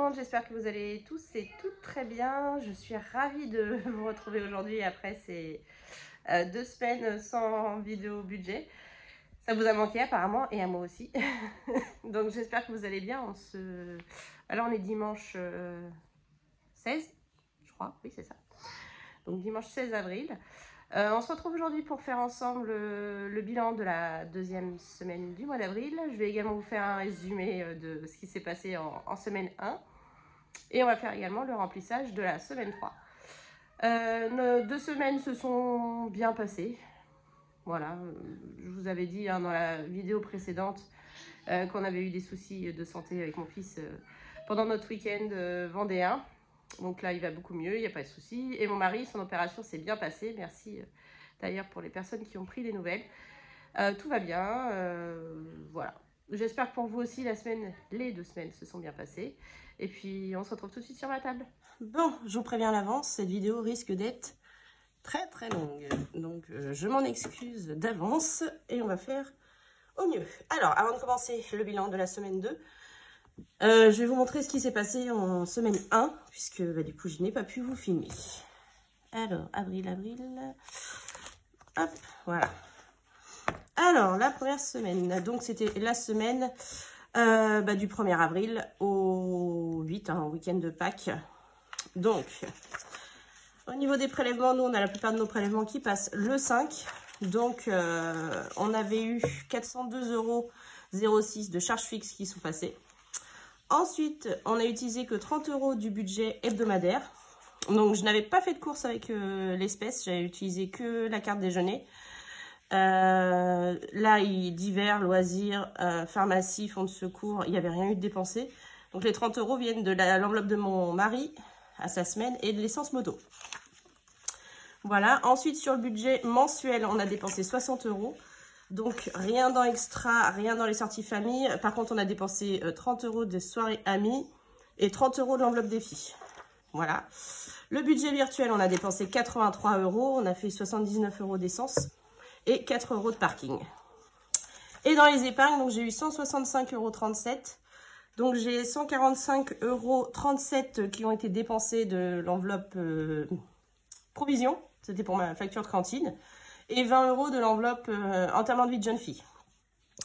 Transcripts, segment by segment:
monde, j'espère que vous allez tous et toutes très bien. Je suis ravie de vous retrouver aujourd'hui après ces 2 semaines sans vidéo budget. Ça vous a manqué apparemment et à moi aussi. Donc j'espère que vous allez bien. Alors on est dimanche 16, je crois, oui c'est ça. Donc dimanche 16 avril. On se retrouve aujourd'hui pour faire ensemble le bilan de la deuxième semaine du mois d'avril. Je vais également vous faire un résumé de ce qui s'est passé en semaine 1. Et on va faire également le remplissage de la semaine 3. Nos 2 semaines se sont bien passées. Voilà, je vous avais dit dans la vidéo précédente qu'on avait eu des soucis de santé avec mon fils pendant notre week-end vendéen. Donc là, il va beaucoup mieux, il n'y a pas de souci. Et mon mari, son opération s'est bien passée. Merci d'ailleurs pour les personnes qui ont pris des nouvelles. Tout va bien, voilà. J'espère que pour vous aussi, les 2 semaines se sont bien passées. Et puis, on se retrouve tout de suite sur ma table. Bon, je vous préviens à l'avance, cette vidéo risque d'être très très longue. Donc, je m'en excuse d'avance et on va faire au mieux. Alors, avant de commencer le bilan de la semaine 2, je vais vous montrer ce qui s'est passé en semaine 1, puisque du coup, je n'ai pas pu vous filmer. Alors, avril, hop, voilà. Alors, la première semaine, donc c'était la semaine du 1er avril au 8, week-end de Pâques. Donc, au niveau des prélèvements, nous, on a la plupart de nos prélèvements qui passent le 5. Donc, on avait eu 402,06 € de charges fixes qui sont passées. Ensuite, on a utilisé que 30 € du budget hebdomadaire. Donc, je n'avais pas fait de course avec l'espèce, j'avais utilisé que la carte déjeuner. Là, divers, loisirs, pharmacie, fonds de secours, il n'y avait rien eu de dépensé. Donc les 30 € viennent de l'enveloppe de mon mari à sa semaine et de l'essence moto. Voilà, ensuite sur le budget mensuel, on a dépensé 60 €. Donc rien dans extra, rien dans les sorties famille. Par contre, on a dépensé 30 € de soirée amis et 30 € de l'enveloppe défi. Voilà. Le budget virtuel, on a dépensé 83 €. On a fait 79 € d'essence et 4 € de parking. Et dans les épargnes, donc j'ai eu 165,37 €. Donc j'ai 145,37 € qui ont été dépensés de l'enveloppe provision. C'était pour ma facture de cantine. Et 20 € de l'enveloppe enterrement de vie de jeune fille.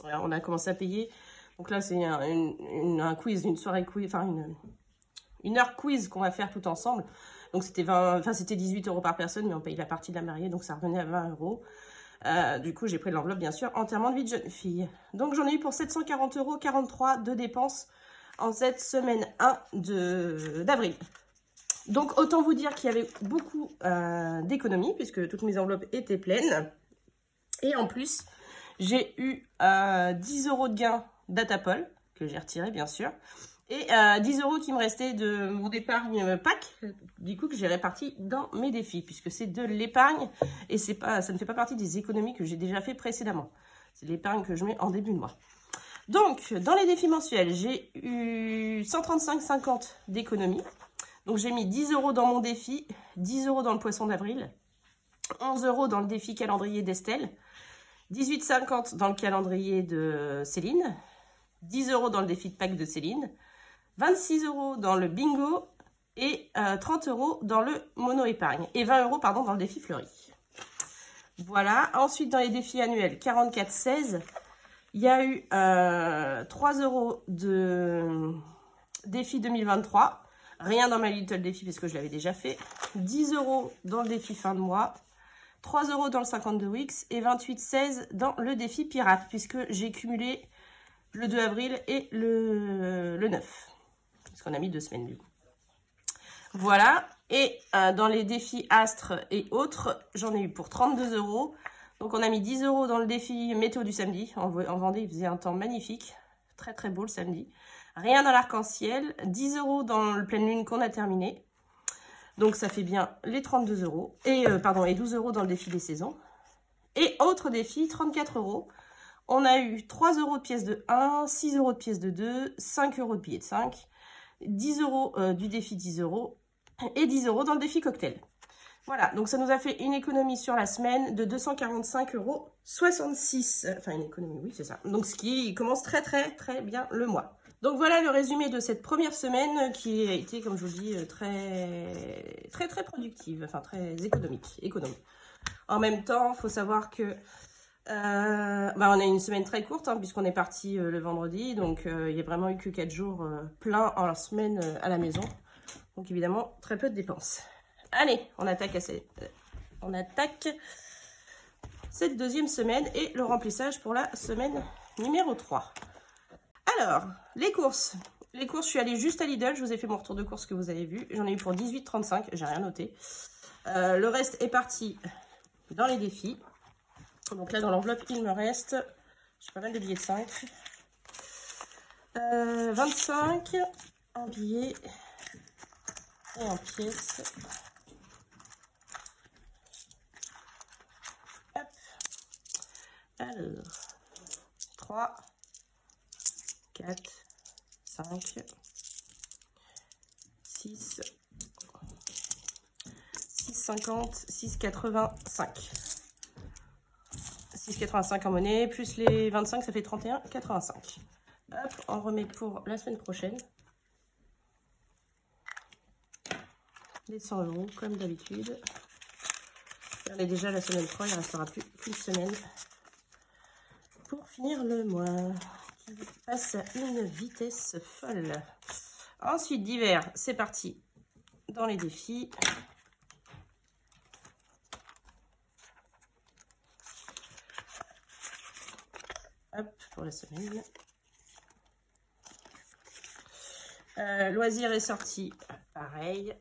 Alors, on a commencé à payer. Donc là, c'est un quiz, une soirée quiz, enfin une heure quiz qu'on va faire tout ensemble. Donc c'était 18 € par personne, mais on paye la partie de la mariée, donc ça revenait à 20 €. Du coup, j'ai pris l'enveloppe, bien sûr, enterrement de vie de jeune fille. Donc, j'en ai eu pour 740,43 € de dépenses en cette semaine 1 d'avril. Donc, autant vous dire qu'il y avait beaucoup d'économies, puisque toutes mes enveloppes étaient pleines. Et en plus, j'ai eu 10 € de gain d'Atapol, que j'ai retiré, bien sûr. Et 10 € qui me restaient de mon épargne Pâques, du coup que j'ai réparti dans mes défis, puisque c'est de l'épargne et ça ne fait pas partie des économies que j'ai déjà fait précédemment. C'est l'épargne que je mets en début de mois. Donc, dans les défis mensuels, j'ai eu 135,50 € d'économies. Donc, j'ai mis 10 € dans mon défi, 10 € dans le poisson d'avril, 11 € dans le défi calendrier d'Estelle, 18,50 € dans le calendrier de Céline, 10 € dans le défi de Pâques de Céline, 26 € dans le bingo et 30 € dans le mono épargne. Et 20 € pardon, dans le défi fleuri. Voilà. Ensuite, dans les défis annuels, 44,16 €, il y a eu 3 € de défi 2023. Rien dans ma Little Défi parce que je l'avais déjà fait. 10 € dans le défi fin de mois. 3 € dans le 52 Weeks et 28,16 € dans le défi pirate puisque j'ai cumulé le 2 avril et le 9. Parce qu'on a mis 2 semaines du coup. Voilà. Et dans les défis astres et autres, j'en ai eu pour 32 €. Donc on a mis 10 € dans le défi météo du samedi. En Vendée, il faisait un temps magnifique. Très très beau le samedi. Rien dans l'arc-en-ciel. 10 € dans le pleine lune qu'on a terminé. Donc ça fait bien les 32 €. Et 12 € dans le défi des saisons. Et autre défi, 34 €. On a eu 3 € de pièces de 1, 6 € de pièces de 2, 5 € de billets de 5, 10 € du défi 10 € et 10 € dans le défi cocktail. Voilà, donc ça nous a fait une économie sur la semaine de 245,66 €. Enfin, une économie, oui, c'est ça. Donc, ce qui commence très, très, très bien le mois. Donc voilà le résumé de cette première semaine qui a été, comme je vous dis, très productive, enfin très économique. En même temps, il faut savoir que on a une semaine très courte hein, puisqu'on est parti le vendredi, donc il n'y a vraiment eu que 4 jours pleins en semaine à la maison. Donc évidemment, très peu de dépenses. Allez, on attaque cette deuxième semaine et le remplissage pour la semaine numéro 3. Alors, les courses. Les courses, je suis allée juste à Lidl. Je vous ai fait mon retour de courses que vous avez vu. J'en ai eu pour 18,35. J'ai rien noté. Le reste est parti dans les défis. Donc là, dans l'enveloppe, il me reste... J'ai pas mal de billets de 5. 25 en billets et en pièces. Hop. Alors, 3, 4, 5, 6, 6,50, 6,85. 6,85 en monnaie, plus les 25, ça fait 31,85. Hop, on remet pour la semaine prochaine. Les 100 € comme d'habitude. On est déjà la semaine 3, il ne restera plus qu'une semaine pour finir le mois qui passe à une vitesse folle. Ensuite, d'hiver, c'est parti dans les défis. Hop, pour la semaine. Loisirs est sorti, pareil.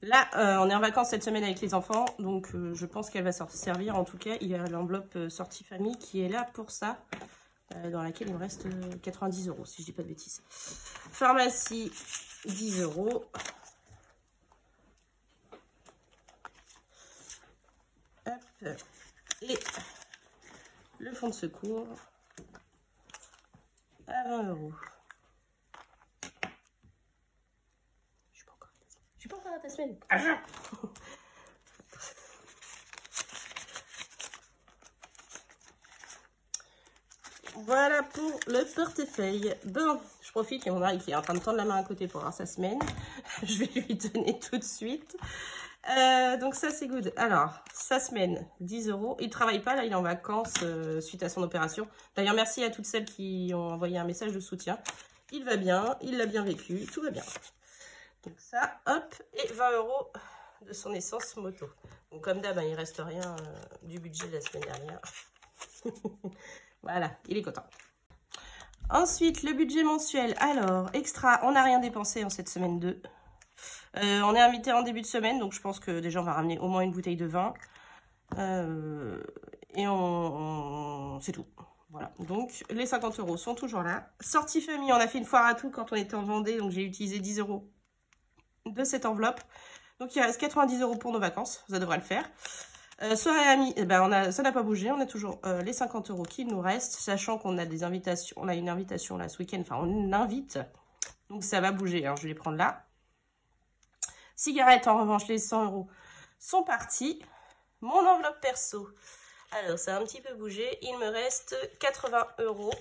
Là, on est en vacances cette semaine avec les enfants, donc je pense qu'elle va servir. En tout cas, il y a l'enveloppe sortie famille qui est là pour ça, dans laquelle il me reste 90 €, si je dis pas de bêtises. Pharmacie, 10 €. Hop. Et le fonds de secours à 20 €. Je suis pas encore à ta semaine. Voilà pour le portefeuille. Bon, je profite, il y a mon mari qui est en train de tendre la main à côté pour voir sa semaine. Je vais lui donner tout de suite. Donc ça, c'est good. Alors, sa semaine, 10 €. Il ne travaille pas, là, il est en vacances suite à son opération. D'ailleurs, merci à toutes celles qui ont envoyé un message de soutien. Il va bien, il l'a bien vécu, tout va bien. Donc ça, hop, et 20 € de son essence moto. Donc comme d'hab, il ne reste rien du budget de la semaine dernière. Voilà, il est content. Ensuite, le budget mensuel. Alors, extra, on n'a rien dépensé en cette semaine 2. On est invité en début de semaine, donc je pense que déjà on va ramener au moins une bouteille de vin. Et c'est tout. Voilà, donc les 50 € sont toujours là. Sortie famille, on a fait une foire à tout quand on était en Vendée, donc j'ai utilisé 10 € de cette enveloppe. Donc il reste 90 € pour nos vacances, ça devrait le faire. Soirée amis, ça n'a pas bougé, on a toujours les 50 € qui nous restent, sachant qu'on a des invitations, on a une invitation là ce week-end, enfin on invite, donc ça va bouger, alors je vais les prendre là. Cigarettes, en revanche, les 100 € sont partis. Mon enveloppe perso, alors ça a un petit peu bougé, il me reste 80 €.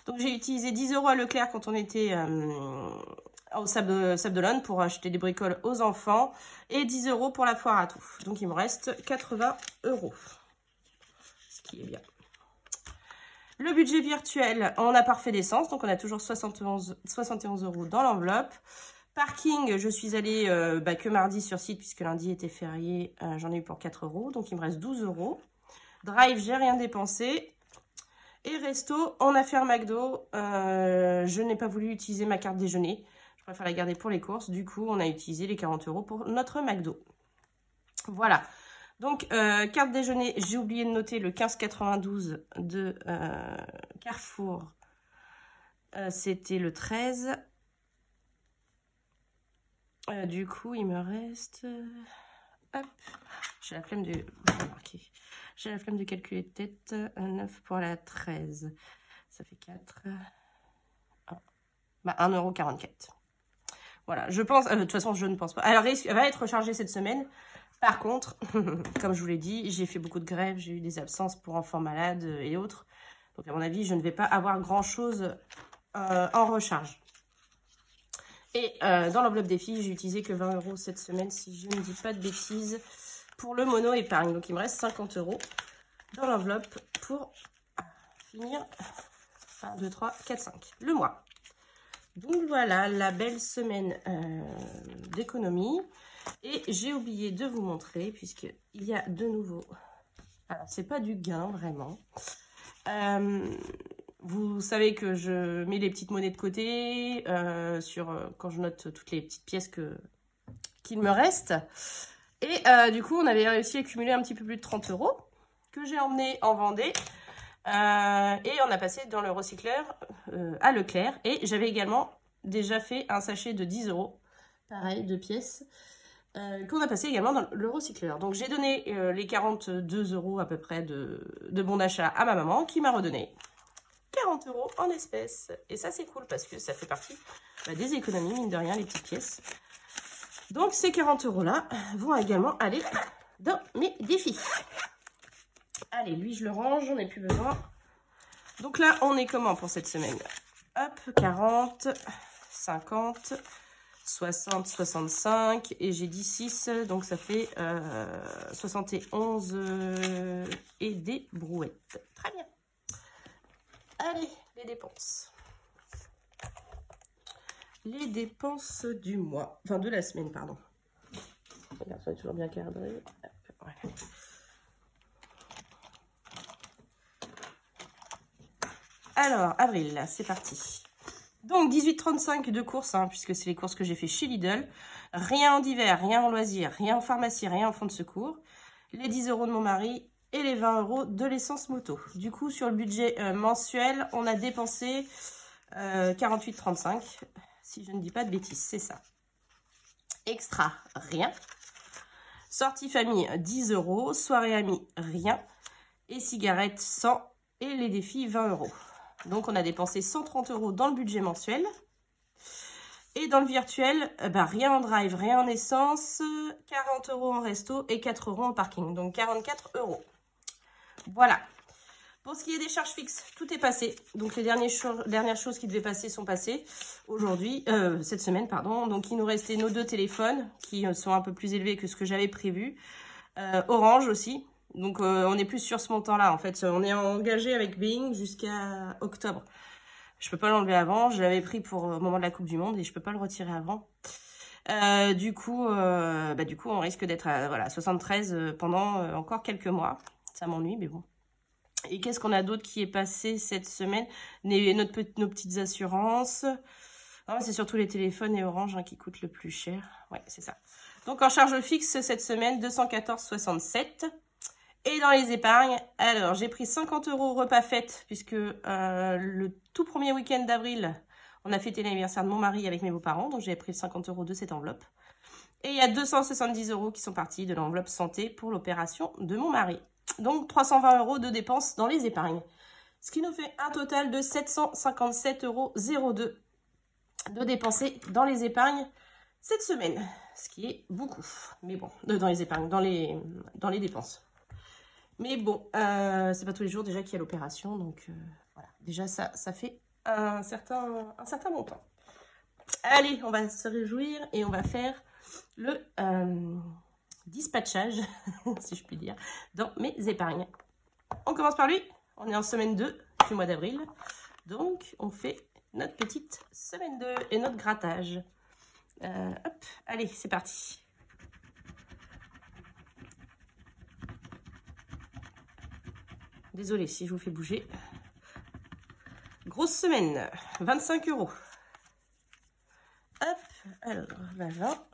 Donc j'ai utilisé 10 € à Leclerc quand on était au Sable d'Olonne pour acheter des bricoles aux enfants et 10 € pour la foire à tout. Donc il me reste 80 €, ce qui est bien. Le budget virtuel, on a parfait d'essence, donc on a toujours 71 € dans l'enveloppe. Parking, je suis allée que mardi sur site puisque lundi était férié, j'en ai eu pour 4 €, donc il me reste 12 €. Drive, j'ai rien dépensé. Et resto, on a fait un McDo, je n'ai pas voulu utiliser ma carte déjeuner. Je préfère la garder pour les courses. Du coup, on a utilisé les 40 € pour notre McDo. Voilà. Donc, carte déjeuner, j'ai oublié de noter le 15,92 de Carrefour. C'était le 13. Du coup, il me reste... hop. J'ai la flemme de... J'ai la flemme de calculer de tête. 9 pour la 13. Ça fait 4. 1,44 €. Voilà, je pense, de toute façon, je ne pense pas. Elle va être rechargée cette semaine. Par contre, comme je vous l'ai dit, j'ai fait beaucoup de grèves, j'ai eu des absences pour enfants malades et autres. Donc, à mon avis, je ne vais pas avoir grand-chose en recharge. Et dans l'enveloppe des filles, j'ai utilisé que 20 € cette semaine, si je ne dis pas de bêtises, pour le mono épargne. Donc, il me reste 50 € dans l'enveloppe pour finir 1, 2, 3, 4, 5, le mois. Donc, voilà la belle semaine d'économie. Et j'ai oublié de vous montrer, puisqu'il y a de nouveau... Alors, c'est pas du gain, vraiment. Vous savez que je mets les petites monnaies de côté quand je note toutes les petites pièces qu'il me reste. Et du coup, on avait réussi à accumuler un petit peu plus de 30 € que j'ai emmené en Vendée. Et on a passé dans le recycleur à Leclerc. Et j'avais également déjà fait un sachet de 10 €, pareil, de pièces, qu'on a passé également dans le recycleur. Donc j'ai donné les 42 € à peu près de bon d'achat à ma maman, qui m'a redonné 40 € en espèces. Et ça, c'est cool parce que ça fait partie des économies, mine de rien, les petites pièces. Donc, ces 40 € là vont également aller dans mes défis. Allez, lui, je le range, j'en ai plus besoin. Donc là, on est comment pour cette semaine? Hop, 40, 50, 60, 65. Et j'ai dit 6, donc ça fait 71 et des brouettes. Très bien. Allez, les dépenses. Les dépenses du mois. Enfin, de la semaine, pardon. Regarde, ça est toujours bien cadré. Voilà. Alors, avril, là, c'est parti. Donc, 18,35 de courses, hein, puisque c'est les courses que j'ai fait chez Lidl. Rien en divers, rien en loisirs, rien en pharmacie, rien en fonds de secours. Les 10 € de mon mari et les 20 € de l'essence moto. Du coup, sur le budget mensuel, on a dépensé 48,35. Si je ne dis pas de bêtises, c'est ça. Extra, rien. Sortie famille, 10 €. Soirée amis, rien. Et cigarettes, 100. Et les défis, 20 €. Donc, on a dépensé 130 € dans le budget mensuel. Et dans le virtuel, rien en drive, rien en essence, 40 € en resto et 4 € en parking. Donc, 44 €. Voilà. Pour ce qui est des charges fixes, tout est passé. Donc, les dernières choses qui devaient passer sont passées aujourd'hui, cette semaine, pardon. Donc, il nous restait nos 2 téléphones qui sont un peu plus élevés que ce que j'avais prévu. Orange aussi. Donc, on est plus sur ce montant-là. En fait, on est engagé avec Bing jusqu'à octobre. Je peux pas l'enlever avant. Je l'avais pris pour au moment de la Coupe du Monde et je peux pas le retirer avant. Du coup, on risque d'être à 73 pendant encore quelques mois. Ça m'ennuie, mais bon. Et qu'est-ce qu'on a d'autre qui est passé cette semaine? Nos petites assurances. C'est surtout les téléphones et Orange qui coûtent le plus cher. Ouais, c'est ça. Donc, en charge fixe cette semaine, 214,67. Et dans les épargnes, alors, j'ai pris 50 € repas fête, puisque le tout premier week-end d'avril, on a fêté l'anniversaire de mon mari avec mes beaux-parents. Donc, j'ai pris 50 € de cette enveloppe. Et il y a 270 € qui sont partis de l'enveloppe santé pour l'opération de mon mari. Donc, 320 € de dépenses dans les épargnes. Ce qui nous fait un total de 757,02 € de dépensés dans les épargnes cette semaine. Ce qui est beaucoup. Mais bon, dans les épargnes, dans les dépenses. Mais bon, c'est pas tous les jours déjà qu'il y a l'opération. Donc, voilà. Déjà, ça fait un certain montant. Allez, on va se réjouir et on va faire le... dispatchage, si je puis dire, dans mes épargnes. On commence par lui. On est en semaine 2 du mois d'avril. Donc, on fait notre petite semaine 2 et notre grattage. Hop, allez, c'est parti. Désolée si je vous fais bouger. Grosse semaine, 25 €. Hop, alors, 20.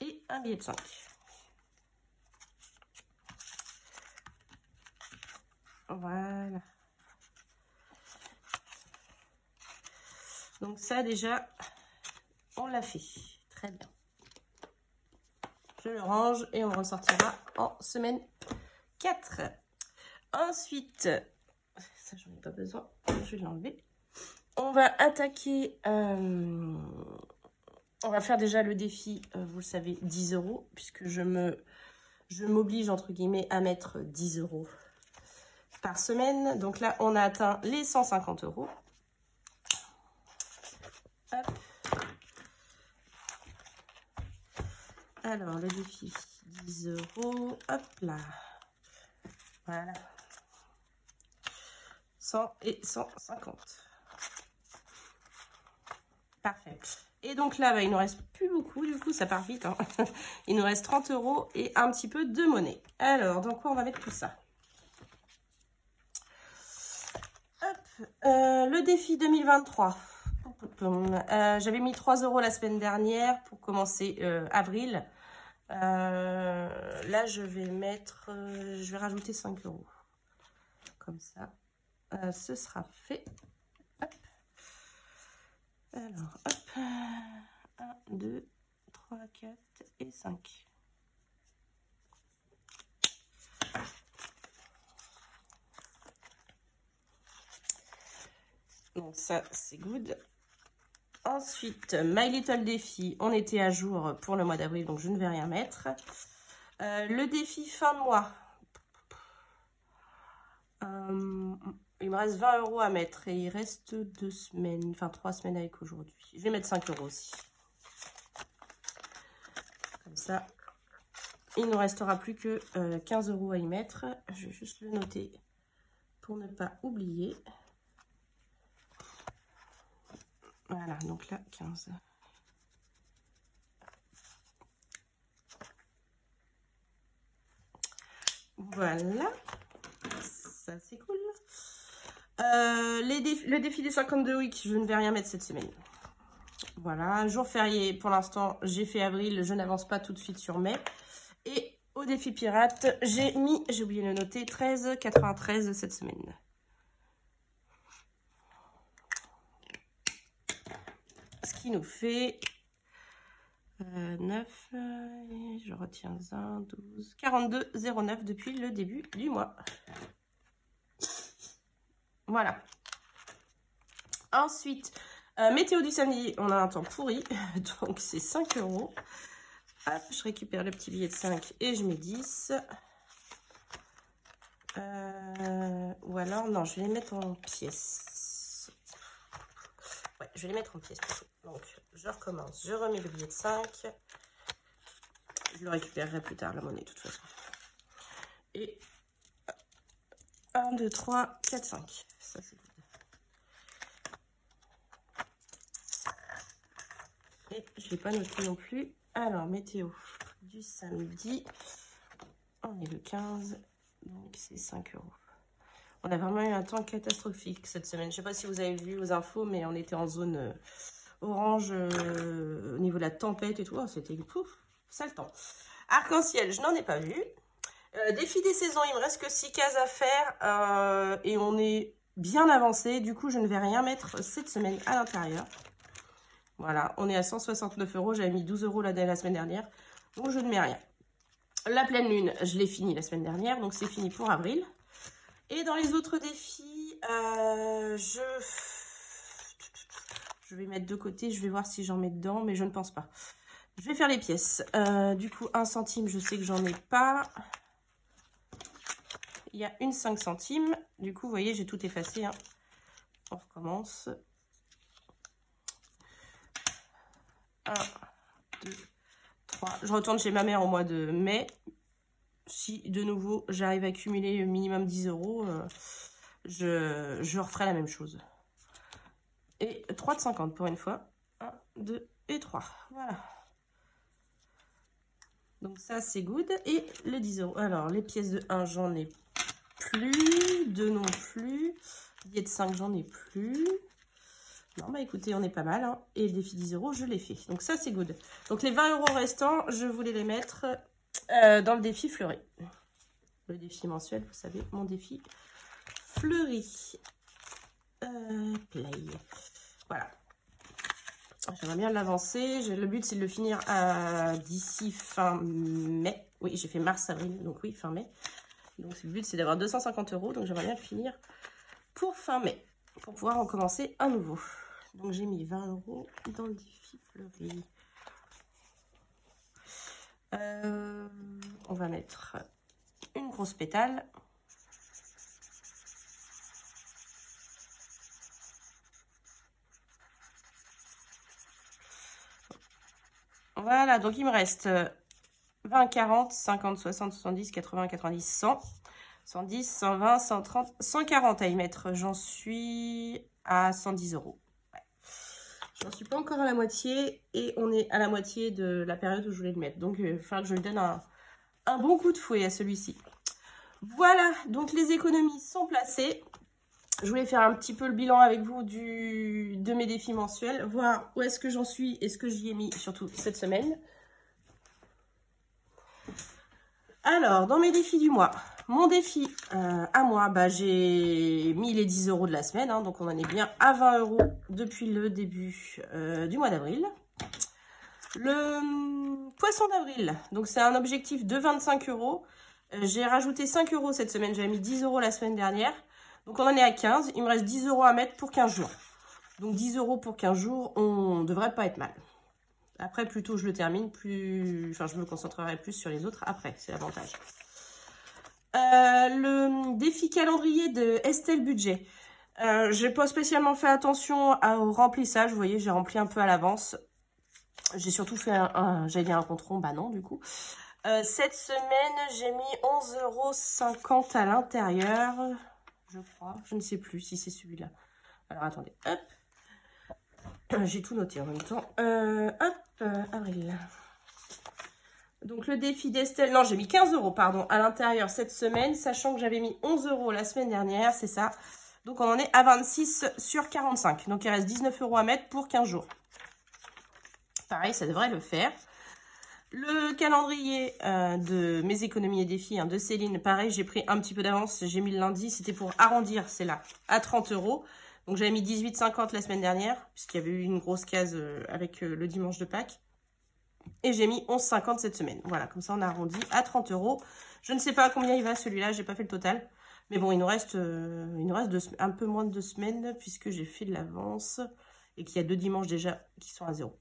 Et un billet de 5. Voilà. Donc ça déjà, on l'a fait. Très bien. Je le range et on le ressortira en semaine 4. Ensuite, ça j'en ai pas besoin, je vais l'enlever. On va attaquer... on va faire déjà le défi, vous le savez, 10 €, puisque je m'oblige, entre guillemets, à mettre 10 € par semaine. Donc là, on a atteint les 150 €. Hop. Alors, le défi, 10 €. Hop là. Voilà. 100 et 150. Parfait. Et donc là, bah, il ne nous reste plus beaucoup, du coup, ça part vite. Hein. Il nous reste 30 € et un petit peu de monnaie. Alors, dans quoi on va mettre tout ça? Hop, le défi 2023. J'avais mis 3 € la semaine dernière pour commencer avril. Là, je vais mettre, je vais rajouter 5 €. Comme ça, ce sera fait. Hop. Alors, hop, 1, 2, 3, 4 et 5. Donc ça, c'est good. Ensuite, My Little Défi, on était à jour pour le mois d'avril, donc je ne vais rien mettre. Le défi fin de mois. Il me reste 20 € à mettre et il reste 2 semaines, enfin 3 semaines avec aujourd'hui. Je vais mettre 5 € aussi. Comme ça, il ne nous restera plus que 15 € à y mettre. Je vais juste le noter pour ne pas oublier. Voilà, donc là, 15. Voilà, ça c'est cool. Le défi des 52 weeks, je ne vais rien mettre cette semaine. Voilà, jour férié, pour l'instant, j'ai fait avril, je n'avance pas tout de suite sur mai. Et au défi pirate, j'ai oublié de le noter, 13,93 cette semaine. Ce qui nous fait 9, je retiens 1, 12, 42,09 depuis le début du mois. Voilà. Ensuite, météo du samedi, on a un temps pourri, donc c'est 5 €. Hop, je récupère le petit billet de 5 et je mets 10. Ou alors, non, je vais les mettre en pièces. Ouais, je vais les mettre en pièces plutôt. Donc, je recommence. Je remets le billet de 5. Je le récupérerai plus tard, la monnaie, de toute façon. Et 1, 2, 3, 4, 5. Ça, c'est good. Et je ne l'ai pas noté non plus. Alors, météo du samedi. On est le 15. Donc, c'est 5 €. On a vraiment eu un temps catastrophique cette semaine. Je ne sais pas si vous avez vu aux infos, mais on était en zone orange au niveau de la tempête et tout. Oh, c'était pouf, sale temps. Arc-en-ciel, je n'en ai pas vu. Défi des saisons, il me reste que 6 cases à faire et on est bien avancé. Du coup, je ne vais rien mettre cette semaine à l'intérieur. Voilà, on est à 169 €. J'avais mis 12 € la semaine dernière, donc je ne mets rien. La pleine lune, je l'ai fini la semaine dernière, donc c'est fini pour avril. Et dans les autres défis, je vais mettre de côté, je vais voir si j'en mets dedans, mais je ne pense pas. Je vais faire les pièces. Du coup, 1 centime, je sais que j'en ai pas. Il y a une 5 centimes. Du coup, vous voyez, j'ai tout effacé. Hein. On recommence. 1, 2, 3. Je retourne chez ma mère au mois de mai. Si, de nouveau, j'arrive à cumuler minimum 10 €, je referai la même chose. Et 3 de 50 pour une fois. 1, 2 et 3. Voilà. Donc ça, c'est good. Et les 10 €. Alors, les pièces de 1, j'en ai plus. 2 non plus. Billet de 5, j'en ai plus. Non, bah écoutez, on est pas mal. Hein. Et le défi 10 €, je l'ai fait. Donc ça, c'est good. Donc les 20 € restants, je voulais les mettre dans le défi fleuri. Le défi mensuel, vous savez, mon défi fleuri. Play. Voilà. J'aimerais bien l'avancer. Le but, c'est de le finir d'ici fin mai. Oui, j'ai fait mars-avril, donc oui, fin mai. Donc le but, c'est d'avoir 250 €. Donc j'aimerais bien le finir pour fin mai. pour pouvoir en commencer un nouveau. Donc j'ai mis 20 € dans le défi fleuri. On va mettre une grosse pétale. Voilà, donc il me reste 20, 40, 50, 60, 70, 80, 90, 100, 110, 120, 130, 140 à y mettre. J'en suis à 110 €. Ouais. J'en suis pas encore à la moitié et on est à la moitié de la période où je voulais le mettre. Donc il va falloir que je lui donne un bon coup de fouet à celui-ci. Voilà, donc les économies sont placées. Je voulais faire un petit peu le bilan avec vous de mes défis mensuels, voir où est-ce que j'en suis et ce que j'y ai mis, surtout cette semaine. Alors, dans mes défis du mois, mon défi à moi, bah, j'ai mis les 10 € de la semaine, hein, donc on en est bien à 20 € depuis le début du mois d'avril. Le poisson d'avril, donc c'est un objectif de 25 €. J'ai rajouté 5 € cette semaine, j'avais mis 10 € la semaine dernière. Donc on en est à 15, il me reste 10 € à mettre pour 15 jours. Donc 10 € pour 15 jours, on ne devrait pas être mal. Après, plus tôt je le termine, enfin je me concentrerai plus sur les autres après, c'est l'avantage. Le défi calendrier de Estelle Budget. Je n'ai pas spécialement fait attention au remplissage, vous voyez, j'ai rempli un peu à l'avance. J'ai surtout fait j'allais dire un compte rond, bah non du coup. Cette semaine, j'ai mis 11,50 € à l'intérieur. Je crois, je ne sais plus si c'est celui-là. Alors attendez, hop. J'ai tout noté en même temps. Avril. Donc le défi d'Estelle, non j'ai mis 15 € pardon, à l'intérieur cette semaine, sachant que j'avais mis 11 € la semaine dernière, c'est ça. Donc on en est à 26 sur 45. Donc il reste 19 € à mettre pour 15 jours. Pareil, ça devrait le faire. Le calendrier de mes économies et défis de Céline, pareil, j'ai pris un petit peu d'avance. J'ai mis le lundi, c'était pour arrondir, c'est là, à 30 €. Donc j'avais mis 18,50 la semaine dernière, puisqu'il y avait eu une grosse case avec le dimanche de Pâques. Et j'ai mis 11,50 cette semaine. Voilà, comme ça on a arrondi à 30 €. Je ne sais pas à combien il va celui-là, j'ai pas fait le total. Mais bon, il nous reste un peu moins de 2 semaines, puisque j'ai fait de l'avance et qu'il y a 2 dimanches déjà qui sont à 0.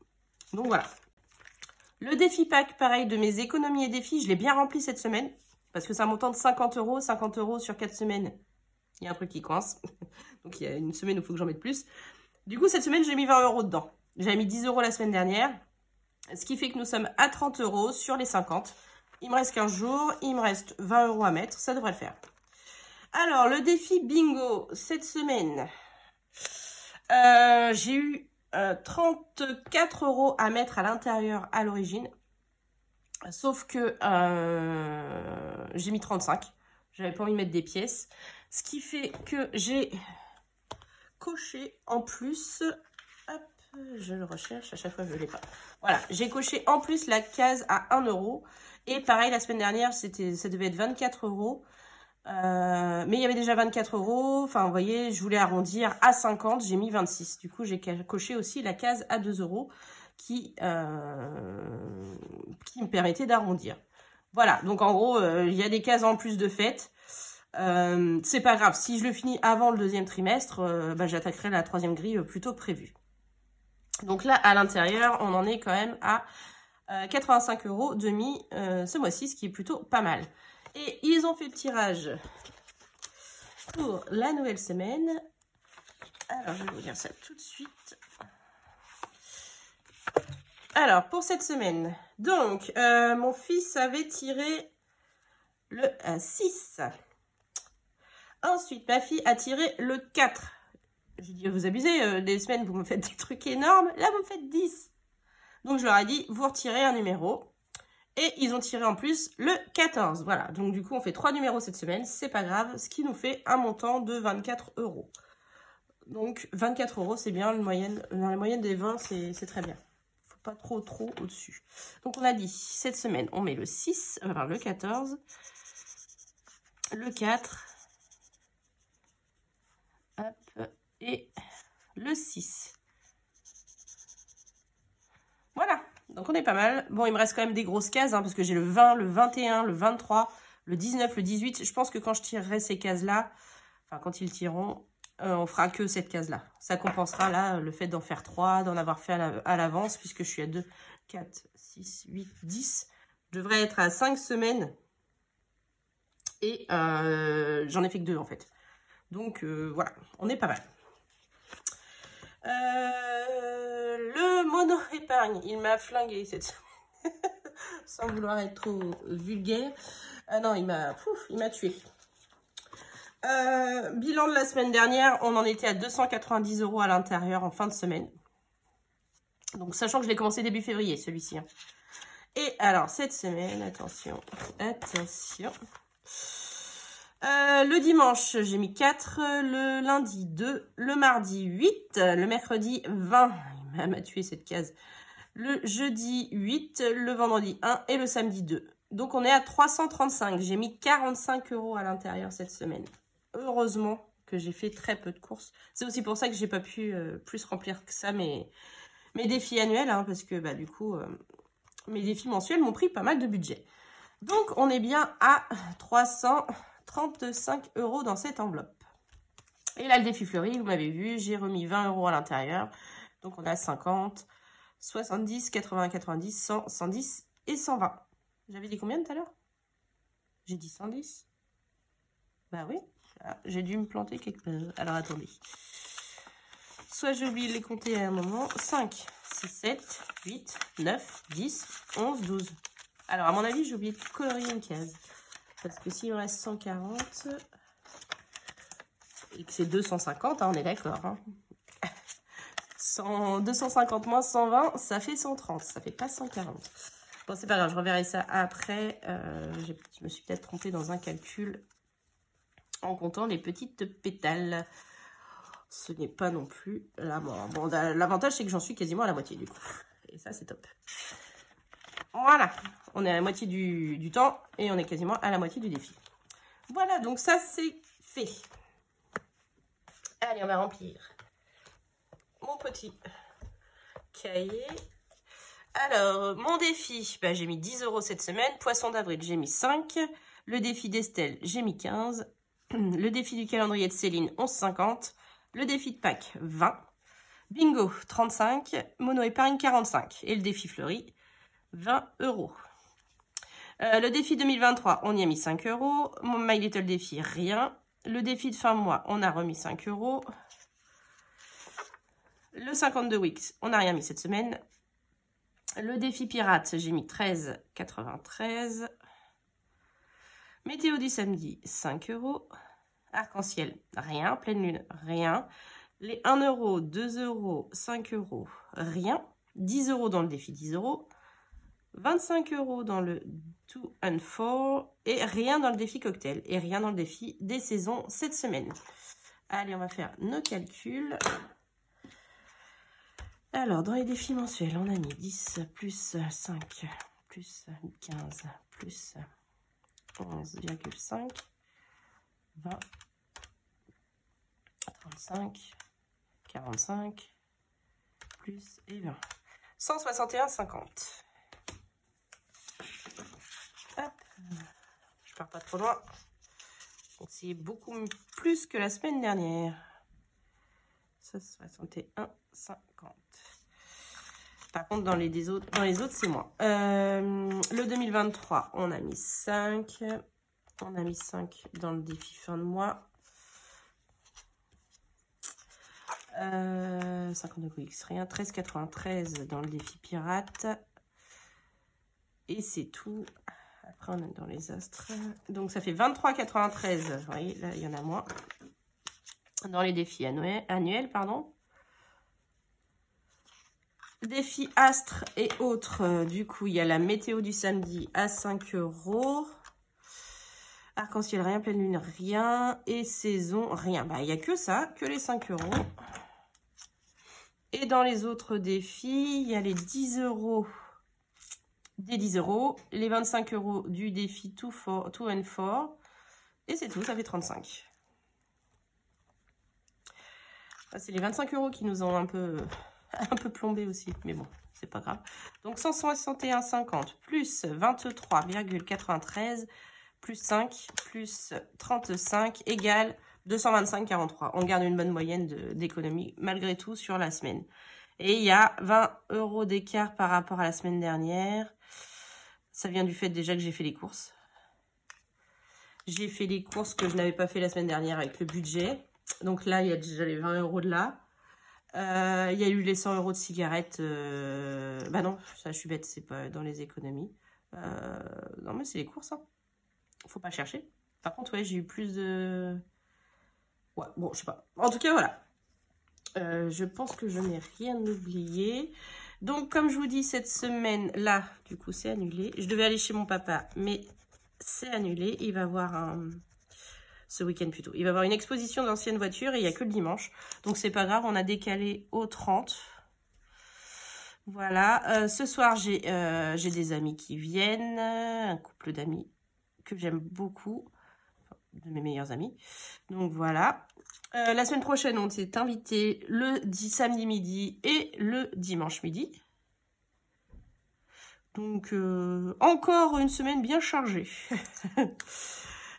Donc voilà. Le défi Pâques, pareil, de mes économies et défis, je l'ai bien rempli cette semaine. Parce que c'est un montant de 50 €. 50 € sur 4 semaines, il y a un truc qui coince. Donc il y a une semaine où il faut que j'en mette plus. Du coup, cette semaine, j'ai mis 20 € dedans. J'avais mis 10 € la semaine dernière. Ce qui fait que nous sommes à 30 € sur les 50. Il me reste 15 jours. Il me reste 20 € à mettre. Ça devrait le faire. Alors, le défi bingo, cette semaine, j'ai eu 34 € à mettre à l'intérieur à l'origine. Sauf que j'ai mis 35. J'avais pas envie de mettre des pièces. Ce qui fait que j'ai coché en plus... Hop, je le recherche. À chaque fois, je ne l'ai pas. Voilà, j'ai coché en plus la case à 1 €. Et pareil, la semaine dernière, ça devait être 24 €. Mais il y avait déjà 24 €. Enfin, vous voyez, je voulais arrondir à 50. J'ai mis 26. Du coup, j'ai coché aussi la case à 2 € qui me permettait d'arrondir. Voilà, donc en gros, il y a des cases en plus de fête. C'est pas grave. Si je le finis avant le deuxième trimestre, j'attaquerai la troisième grille plus tôt que prévu. Donc là, à l'intérieur, on en est quand même à 85 € de mis ce mois-ci, ce qui est plutôt pas mal. Et ils ont fait le tirage pour la nouvelle semaine. Alors, je vais vous dire ça tout de suite. Alors, pour cette semaine, donc, mon fils avait tiré le 6. Ensuite, ma fille a tiré le 4. J'ai dit, vous abusez, des semaines, vous me faites des trucs énormes. Là, vous me faites 10. Donc, je leur ai dit, vous retirez un numéro. Et ils ont tiré en plus le 14. Voilà, donc du coup, on fait 3 numéros cette semaine. C'est pas grave, ce qui nous fait un montant de 24 €. Donc, 24 €, c'est bien. Dans la moyenne des 20, c'est très bien. Faut pas trop au-dessus. Donc, on a dit, cette semaine, on met le 6, enfin le 14, le 4, hop, et le 6. Voilà, donc on est pas mal. Bon, il me reste quand même des grosses cases, parce que j'ai le 20, le 21, le 23, le 19, le 18. Je pense que quand je tirerai ces cases-là, enfin quand ils tireront, on fera que cette case-là. Ça compensera là le fait d'en faire 3, d'en avoir fait à l'avance, puisque je suis à 2, 4, 6, 8, 10. Je devrais être à 5 semaines. Et j'en ai fait que 2 en fait. Donc voilà, on est pas mal. Le mono épargne, il m'a flingué cette semaine. Sans vouloir être trop vulgaire. Ah non, il m'a tué. Bilan de la semaine dernière, on en était à 290 € à l'intérieur en fin de semaine. Donc sachant que je l'ai commencé début février, celui-ci. Hein. Et alors, cette semaine, attention. Le dimanche, j'ai mis 4, le lundi 2, le mardi 8, le mercredi 20, il m'a tué cette case, le jeudi 8, le vendredi 1 et le samedi 2. Donc on est à 335, j'ai mis 45 € à l'intérieur cette semaine. Heureusement que j'ai fait très peu de courses. C'est aussi pour ça que j'ai pas pu plus remplir que ça mes défis annuels, hein, parce que bah, du coup, mes défis mensuels m'ont pris pas mal de budget. Donc on est bien à 335 € dans cette enveloppe. Et là, le défi fleuri, vous m'avez vu, j'ai remis 20 € à l'intérieur. Donc on a 50, 70, 80, 90, 100, 110 et 120. J'avais dit combien tout à l'heure? J'ai dit 110. Bah oui, j'ai dû me planter quelque part. Alors attendez. Soit j'ai oublié de les compter à un moment. 5, 6, 7, 8, 9, 10, 11, 12. Alors à mon avis, j'ai oublié de colorier une case. Parce que s'il me reste 140 et que c'est 250, hein, on est d'accord. Hein. 250 moins 120, ça fait 130. Ça fait pas 140. Bon, c'est pas grave, je reverrai ça après. Je me suis peut-être trompée dans un calcul en comptant les petites pétales. Ce n'est pas non plus la mort. Bon, l'avantage, c'est que j'en suis quasiment à la moitié du coup. Et ça, c'est top. Voilà, on est à la moitié du temps et on est quasiment à la moitié du défi. Voilà, donc ça, c'est fait. Allez, on va remplir mon petit cahier. Alors, mon défi, bah, j'ai mis 10 € cette semaine. Poisson d'avril, j'ai mis 5. Le défi d'Estelle, j'ai mis 15. Le défi du calendrier de Céline, 11,50. Le défi de Pâques, 20. Bingo, 35. Mono épargne, 45. Et le défi fleuri, 20 €. Le défi 2023, on y a mis 5 €. Mon My Little défi, rien. Le défi de fin de mois, on a remis 5 €. Le 52 weeks, on n'a rien mis cette semaine. Le défi pirate, j'ai mis 13,93. Météo du samedi, 5 €. Arc-en-ciel, rien. Pleine lune, rien. Les 1 €, 2 €, 5 €, rien. 10 € dans le défi 10 €. 25 € dans le 2 and 4. Et rien dans le défi cocktail. Et rien dans le défi des saisons cette semaine. Allez, on va faire nos calculs. Alors, dans les défis mensuels, on a mis 10 plus 5 plus 15 plus 11,5, 20, 35, 45, plus et 20. 161,50. Hop, je pars pas trop loin. C'est beaucoup plus que la semaine dernière. 61,50. Par contre, dans les autres, c'est moins. Le 2023, on a mis 5. On a mis 5 dans le défi fin de mois. 52 X, rien. 13,93 dans le défi pirate. Et c'est tout. Après, on est dans les astres. Donc, ça fait 23,93. Vous voyez, là, il y en a moins. Dans les défis annuels, pardon. Défi astres et autres, du coup, il y a la météo du samedi à 5 €. Arc-en-ciel, rien. Pleine lune, rien. Et saison, rien. Bah, il n'y a que ça, que les 5 €. Et dans les autres défis, il y a les 10 € des 10 €, les 25 € du défi 2 and 4. Et c'est tout, ça fait 35. C'est les 25 € qui nous ont un peu plombé aussi, mais bon, c'est pas grave. Donc 161,50 plus 23,93 plus 5 plus 35 égale 225,43. On garde une bonne moyenne d'économie malgré tout sur la semaine. Et il y a 20 € d'écart par rapport à la semaine dernière. Ça vient du fait déjà que j'ai fait les courses. J'ai fait les courses que je n'avais pas fait la semaine dernière avec le budget. Donc là, il y a déjà les 20 € de là. Il y a eu les 100 € de cigarettes. Bah non, ça je suis bête, c'est pas dans les économies. Non mais c'est les courses, hein. Faut pas chercher. Par contre, ouais, j'ai eu plus de... Ouais, bon, je sais pas. En tout cas, voilà. Je pense que je n'ai rien oublié. Donc, comme je vous dis, cette semaine-là, du coup, c'est annulé. Je devais aller chez mon papa, mais c'est annulé. Il va avoir ce week-end plutôt. Il va avoir une exposition d'anciennes voitures et il n'y a que le dimanche. Donc, c'est pas grave, on a décalé au 30. Voilà. Ce soir, j'ai des amis qui viennent. Un couple d'amis que j'aime beaucoup. Enfin, de mes meilleurs amis. Donc, voilà. La semaine prochaine, on s'est invité le samedi midi et le dimanche midi. Donc, encore une semaine bien chargée.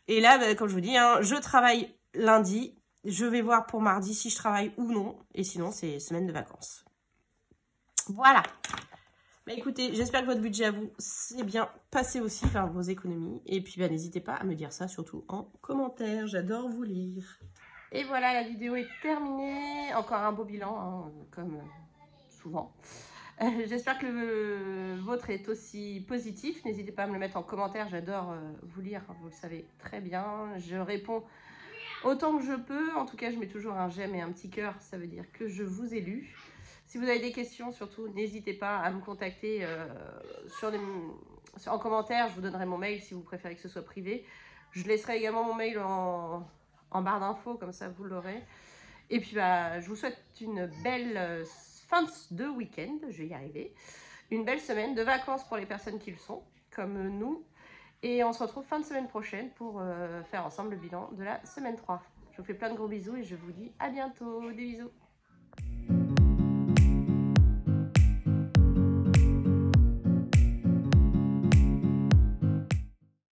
Et là, bah, comme je vous dis, hein, je travaille lundi. Je vais voir pour mardi si je travaille ou non. Et sinon, c'est semaine de vacances. Voilà. Bah, écoutez, j'espère que votre budget à vous s'est bien passé aussi, enfin vos économies. Et puis, bah, n'hésitez pas à me dire ça, surtout en commentaire. J'adore vous lire. Et voilà, la vidéo est terminée. Encore un beau bilan, hein, comme souvent. J'espère que le vôtre est aussi positif. N'hésitez pas à me le mettre en commentaire. J'adore vous lire, vous le savez très bien. Je réponds autant que je peux. En tout cas, je mets toujours un j'aime et un petit cœur. Ça veut dire que je vous ai lu. Si vous avez des questions, surtout, n'hésitez pas à me contacter en commentaire. Je vous donnerai mon mail si vous préférez que ce soit privé. Je laisserai également mon mail en barre d'infos, comme ça vous l'aurez. Et puis bah, je vous souhaite une belle fin de week-end, je vais y arriver. Une belle semaine de vacances pour les personnes qui le sont, comme nous. Et on se retrouve fin de semaine prochaine pour faire ensemble le bilan de la semaine 3. Je vous fais plein de gros bisous et je vous dis à bientôt. Des bisous.